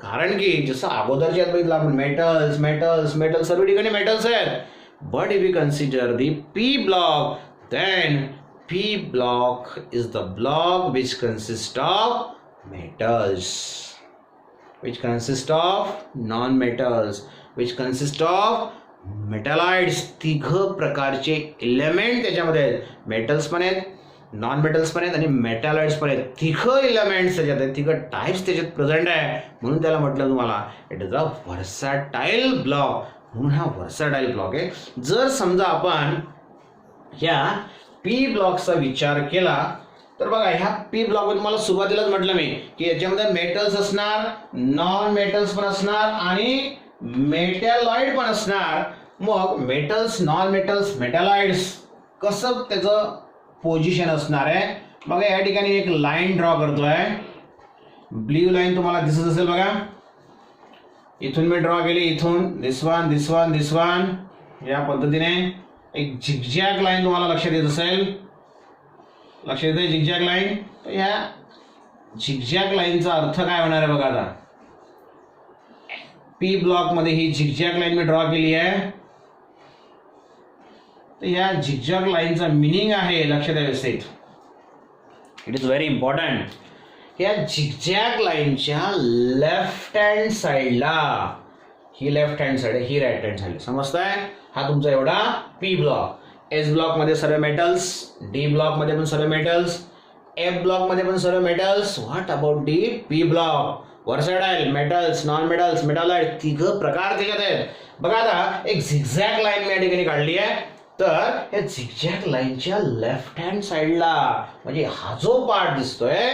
S1: कारण की जसं अगोदरच्या बघितलं आपण मेटल्स मेटल्स मेटल्स सर्व ठिकाणी मेटल्स आहेत. But if you consider the P block, then P block is the block which consists of metals, which consists of non-metals, which consists of metalloids. तिघ प्रकारचे एलिमेंट त्याच्यामध्ये आहेत. मेटल्स पण आहेत, non metals पण आहेत आणि मेटॅलॉइड्स पण आहेत. तिघ एलिमेंट्स त्याच्यात आहेत, तिघ टाइप्स त्याच्यात प्रेझेंट आहे. म्हणून त्याला म्हटलं तुम्हाला इट इज अ व्हर्सॅटाईल ब्लॉक. म्हणून हा व्हर्सॅटाईल ब्लॉक आहे. जर समजा आपण ह्या पी ब्लॉकचा विचार केला तर बघा, ह्या पी ब्लॉक तुम्हाला सुरुवातीलाच म्हटलं मी की याच्यामध्ये मेटल्स असणार, नॉन मेटल्स पण असणार आणि मेटॅलॉइड पण असणार. मग मेटल्स, नॉन मेटल्स, मेटॅलॉइड्स कसं त्याचं पोझिशन असणार आहे बघा. या ठिकाणी एक लाईन ड्रॉ करतोय, ब्ल्यू लाईन तुम्हाला दिसत असेल बघा. इथून मी ड्रॉ केली, इथून दिस वन दिस वन दिस वन, या पद्धतीने एक झिगझॅग लाईन तुम्हाला लक्षात येत असेल. लक्षात येते झिगझॅग लाईन. तर ह्या झिगझॅग लाईनचा अर्थ काय होणार आहे बघा. आता पी ब्लॉक मध्ये ही झिगझॅग लाईन मी ड्रॉ केली आहे. तर ह्या झिगझॅग लाईनचा मिनिंग आहे, लक्षात आहे व्यवस्थित, इट इज व्हेरी इम्पॉर्टंट. या झिगझॅग लाईनच्या लेफ्ट हँड साईडला, ही लेफ्ट हँड साईड आहे, ही राईट हँड साईड, समजताय. हा तुमचा एवढा पी ब्लॉक. एस ब्लॉक मध्ये सर्व मेटल्स, डी ब्लॉक मध्ये पण सर्व मेटल्स, एफ ब्लॉक मध्ये पण सर्व metals. What about D P block? Versatile, metals, non metals, metalloid, तिघ प्रकार त्याच्यात आहेत. बघा आता एक झिगझॅग लाईन मी या ठिकाणी काढली आहे. तर या झिगझॅग लाईनच्या लेफ्ट हँड साईडला, म्हणजे हा जो पार्ट दिसतोय,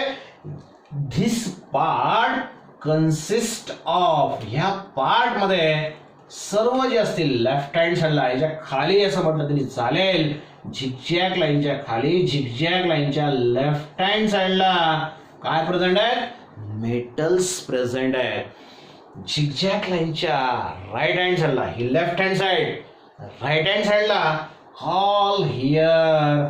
S1: धिस पार्ट कन्सिस्ट ऑफ, ह्या पार्ट मध्ये सर्व जे असतील लेफ्ट हँड साईडला, याच्या खाली असं म्हटलं तरी चालेल, झिगझॅग लाईनच्या खाली, झिगझॅग लाईनच्या लेफ्ट हँड साईडला काय प्रेझेंट आहेत? मेटल्स प्रेझेंट आहेत. झिगझॅग लाईनच्या राईट हँड साईडला, ही left hand side, right hand साईडला all here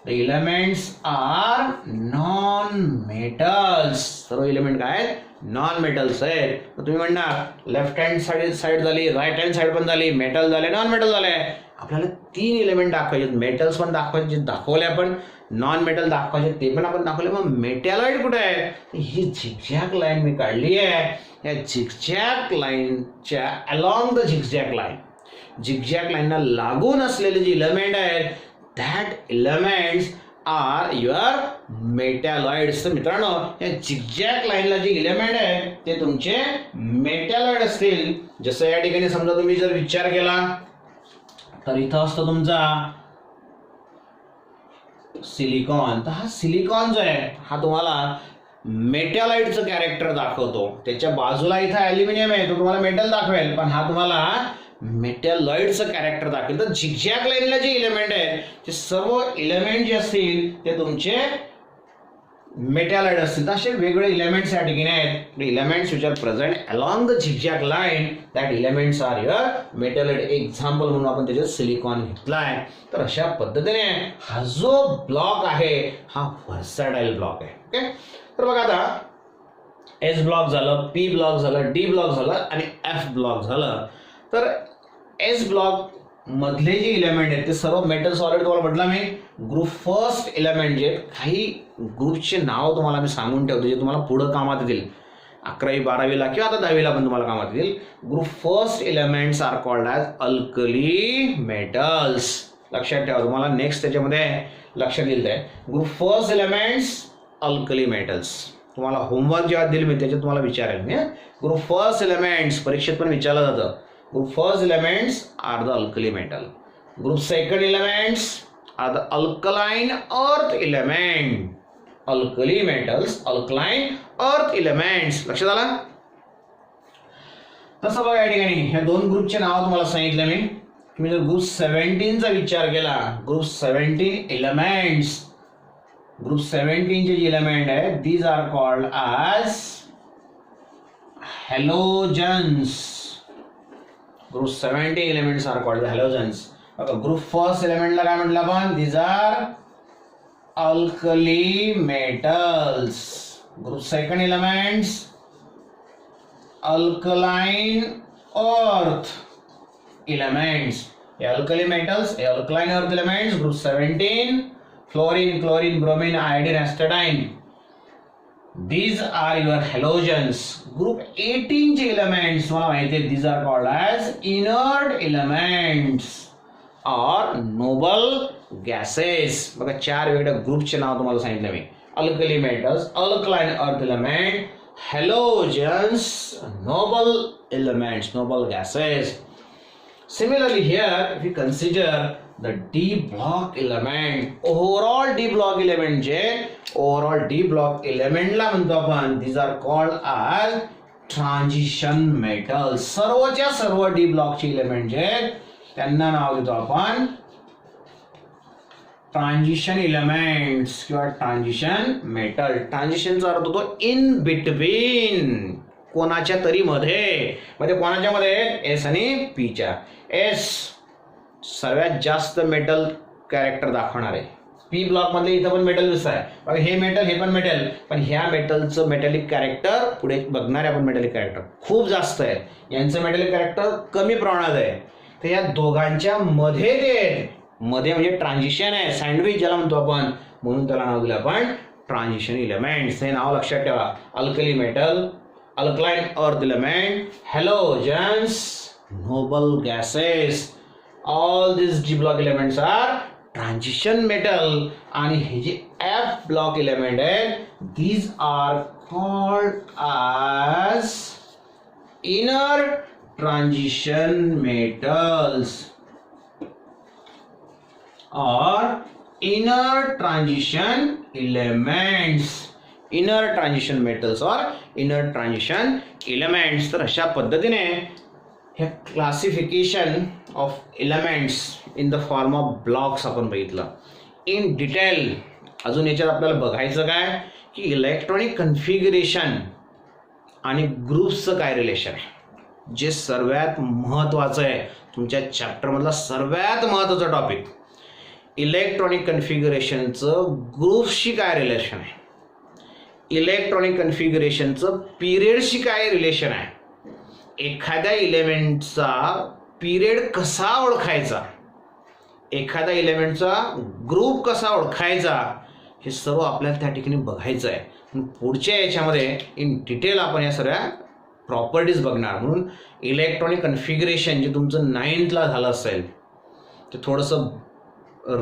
S1: the elements are non metals. सर्व एलिमेंट काय आहेत? नॉन मेटल्स आहेत. तुम्ही म्हणणार लेफ्ट हँड साईड झाली, राईट हँड साईड पण झाली, मेटल झाले, नॉन मेटल झाले. आपल्याला 3 एलिमेंट दाखवायचे, मेटल्स पण दाखवायचे, दाखवले आपण, नॉन मेटल दाखवायचे ते पण आपण दाखवले. मग मेटॅलॉइड कुठे आहे? ही झिगझॅग लाईन मी काढली आहे. या झिगझॅग लाईनच्या along the zigzag line, zigzag लाईनला लागून असलेले जे एलिमेंट आहेत, that elements are your metalloids. तर मित्रांनो, या झिगझॅग लाईनला जे एलिमेंट आहेत ते तुमचे मेटॅलॉइड असतील. जसं या ठिकाणी समजा तुम्ही जर विचार केला तर इथं असतो तुमचा सिलिकॉन. तर हा सिलिकॉन जो आहे हा तुम्हाला मेटॅलॉइडचं कॅरेक्टर दाखवतो. त्याच्या बाजूला इथं ॲल्युमिनियम आहे, तो तुम्हाला मेटल दाखवेल, पण हा तुम्हाला मेटॅलॉइडचं कॅरेक्टर दाखवेल. तर झिगझॅग लाईनला जे एलिमेंट आहेत ते सर्व एलिमेंट जे असतील ते तुमचे मेटॅलॉइड असतील. असे वेगवेगळे एलिमेंट्स या ठिकाणी आहेत. Elements which are present along the zigzag line, that elements are your metalloid. Example म्हणून आपण त्याच्यात सिलिकॉन घेतलाय. तर अशा पद्धतीने हा जो ब्लॉक आहे हा व्हर्सॅटाईल ब्लॉक आहे. ओके, तर बघा आता एस ब्लॉक झालं, पी ब्लॉक झालं, डी ब्लॉक झालं आणि एफ ब्लॉक झालं. तर एस ब्लॉक मधले जे एलिमेंट आहेत ते सर्व मेटल सॉलिड तुम्हाला म्हटलं मी. ग्रुप फर्स्ट एलिमेंट जे काही ग्रुपचे नाव तुम्हाला मी सांगून ठेवतो, जे तुम्हाला पुढं कामात येतील 11वी 12वीला किंवा आता 10वीला पण तुम्हाला कामात येतील. Group first elements are called as alkali metals. लक्षात ठेवा, तुम्हाला नेक्स्ट त्याच्यामध्ये लक्षात येईल आहे. Group first elements alkali metals. तुम्हाला होमवर्क जेव्हा दिली मी त्याच्यात तुम्हाला विचारेल मी. ग्रुप फर्स्ट एलिमेंट्स परीक्षेत पण विचारलं जातं. Group first elements are the alkali metal. Group second elements are the alkaline earth element. Alkali metals, alkaline earth elements. लक्षात आलं. तसं बघा या ठिकाणी ह्या दोन ग्रुपचे नाव तुम्हाला सांगितले मी जर ग्रुप 17 चा विचार केला, ग्रुप 17 एलिमेंट्स, ग्रुप 17 चे जे एलिमेंट आहेत these are called as halogens. Group 17 elements are called halogens. Group first एलिमेंटला काय म्हटलं आपण, these are alkali metals. Group second elements alkaline earth elements. Alkali metals, alkaline earth elements. Group 17 fluorine, chlorine, bromine, iodine, astatine. These are your halogens. Group 18 चे elements तुम्हाला माहिती आहे, these are called as inert elements or noble gases. बघा चार वेगळ्या ग्रुपचे नाव तुम्हाला सांगितलं मी. Alkali metals, alkaline earth element, halogens, noble elements, noble gases. Similarly here if we consider the D block element, overall D block element जे overall D block element ला म्हणतो आपण, these are called as transition metals. सर्वच्या सर्व D block चे element जे त्यांना नाव देतो आपण ट्रान्झिशन एलिमेंट्स किंवा ट्रान्झिशन मेटल. ट्रान्झिशनचा अर्थ होतो इन बिटवीन, कोणाच्या तरी मध्ये. कोणाच्या मध्ये, एस आणि पीच्या. एस सर्वात जास्त मेटल कॅरेक्टर दाखवणार आहे. पी ब्लॉक मध्ये इथं पण मेटल दिसत आहे बघा, हे मेटल हे पण मेटल, पण ह्या मेटलचं मेटॅलिक कॅरेक्टर पुढे बघणारे आपण मेटॅलिक कॅरेक्टर खूप जास्त आहे, यांचं मेटॅलिक कॅरेक्टर कमी प्रमाणात आहे. तर या दोघांच्या मध्ये ते मध्ये म्हणजे ट्रान्झिशन आहे, सँडविच ज्याला म्हणतो आपण, म्हणून त्याला नाव दिलं आपण ट्रान्झिशन एलिमेंट्स. हे नाव लक्षात ठेवा. Alkali metal, alkaline earth element, halogens, noble gases, all these D block elements are transition metal. आणि हे जे F block element आहेत, these are called as inner transition metals or inner transition elements. inner transition metals or inner transition elements. तर अशा पद्धतीने हे classification of elements in the form of blocks आपण बघितलं इन डिटेल. अजून याच्यात आपल्याला बघायचं काय की इलेक्ट्रॉनिक कन्फिगरेशन आणि ग्रुप्सचं काय रिलेशन आहे, जे सर्वात महत्त्वाचं आहे तुमच्या चॅप्टरमधला सर्वात महत्त्वाचा टॉपिक. इलेक्ट्रॉनिक कन्फिगरेशनचं ग्रुप्सशी काय रिलेशन आहे, इलेक्ट्रॉनिक कन्फिगरेशनचं पिरियडशी काय रिलेशन आहे, एखाद्या एलिमेंटचा पिरियड कसा ओळखायचा, एखाद्या एलिमेंटचा ग्रुप कसा ओळखायचा, हे सर्व आपल्याला त्या ठिकाणी बघायचं आहे. पुढच्या याच्यामध्ये इन डिटेल आपण या सगळ्या प्रॉपर्टीज बघणार. म्हणून इलेक्ट्रॉनिक कन्फिगरेशन जे तुमचं 9thला झालं असेल ते थोडंसं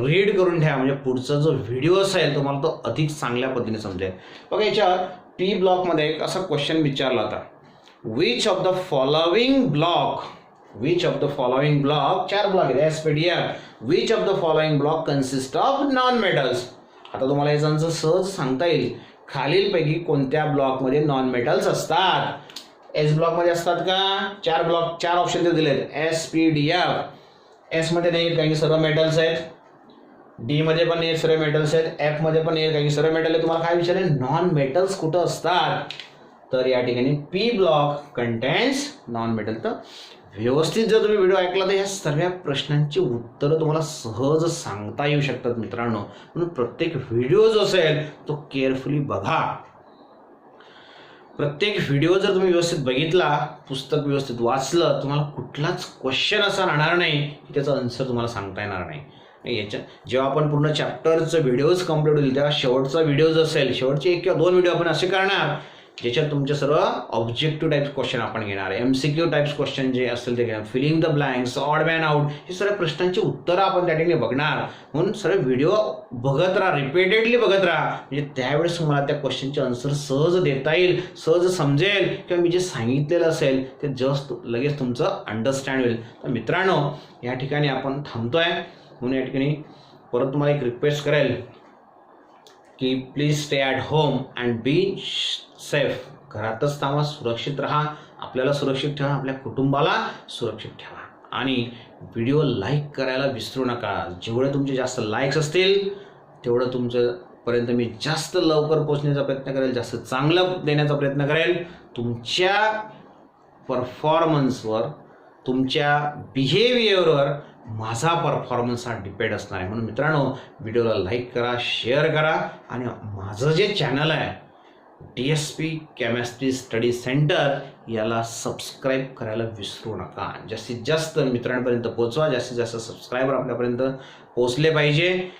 S1: रीड करून ठेवा, म्हणजे पुढचा जो व्हिडिओ असेल तुम्हाला तो अधिक चांगल्या पद्धतीने समजेल. बघा याच्यावर पी ब्लॉकमध्ये एक असा क्वेश्चन विचारला होता, which of the following block, which of the following block, चार ब्लॉक आहेत SPDF, which of the following block consist of non metals. आता तुम्हाला याचं सहज सांगता येईल, खालीलपैकी कोणत्या ब्लॉकमध्ये नॉन मेटल्स असतात. एस ब्लॉकमध्ये असतात का, चार ऑप्शन ते दिलेत. एसपीडीएफ, एस मध्ये नाही काही सर्व मेटल्स आहेत, डी मध्ये पण नाही सर्व मेटल्स आहेत, एफ मध्ये पण नाही काही सर्व मेटल आहेत. तुम्हाला काय विचारेल, नॉन मेटल्स कुठं असतात, तर या ठिकाणी P block contains non metal. तर व्यवस्थित जर तुम्ही व्हिडिओ ऐकला तर या सर्व प्रश्नांची उत्तरं तुम्हाला सहज सांगता येऊ शकतात मित्रांनो. म्हणून प्रत्येक व्हिडिओ जो असेल तो केअरफुली बघा. प्रत्येक व्हिडिओ जर तुम्ही व्यवस्थित बघितला, पुस्तक व्यवस्थित वाचलं, तुम्हाला कुठलाच क्वेश्चन असा राहणार नाही की त्याचा आन्सर तुम्हाला सांगता येणार नाही. याच्या जेव्हा आपण पूर्ण चॅप्टरचं व्हिडिओज कंप्लीट होईल तेव्हा शेवटचा व्हिडिओ जो असेल, शेवटचे 1 किंवा 2 व्हिडिओ आपण असे करणार ज्याच्यात तुमचे सर्व ऑब्जेक्टिव्ह टाइप्स क्वेश्चन आपण घेणार आहे. MCQ टाइप्स क्वेश्चन जे असतील ते घेणार, filling the blanks, odd man out, हे सर्व प्रश्नांची उत्तरं आपण त्या ठिकाणी बघणार. म्हणून सर्व व्हिडिओ बघत राहा, रिपीटेडली बघत राहा, म्हणजे त्यावेळेस तुम्हाला त्या क्वेश्चनचे आन्सर सहज देता येईल, सहज समजेल, किंवा मी जे सांगितलेलं असेल ते जस्ट लगेच तुमचं अंडरस्टँड होईल. तर मित्रांनो या ठिकाणी आपण थांबतोय. म्हणून या ठिकाणी परत तुम्हाला एक रिक्वेस्ट करेल, की please stay at home and be safe. घरातच थांबा, सुरक्षित राहा, आपल्याला सुरक्षित ठेवा, आपल्या कुटुंबाला सुरक्षित ठेवा. आणि व्हिडिओ लाईक करायला विसरू नका. जेवढे तुमचे जास्त लाईक्स असतील तेवढं तुमच्यापर्यंत मी जास्त लवकर पोहोचण्याचा प्रयत्न करेल, जास्त चांगलं देण्याचा प्रयत्न करेल. तुमच्या परफॉर्मन्सवर, तुमच्या बिहेवियरवर माझा परफॉर्मन्स हा डिपेंड असणार आहे. म्हणून मित्रांनो, व्हिडिओला लाईक करा, शेअर करा आणि माझं जे चॅनल आहे DSP केमिस्ट्री स्टडी सेंटर याला सबस्क्राईब करायला विसरू नका. जास्तीत जास्त मित्रांपर्यंत पोहोचवा, जास्तीत जास्त सबस्क्रायबर आपल्यापर्यंत पोहोचले पाहिजे.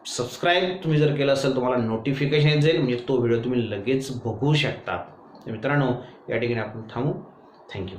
S1: सबस्क्राईब तुम्ही जर केलं असेल तुम्हाला नोटिफिकेशन येत जाईल, म्हणजे तो व्हिडिओ तुम्ही लगेच बघू शकता. मित्रांनो, या ठिकाणी आपण थांबू. थँक्यू.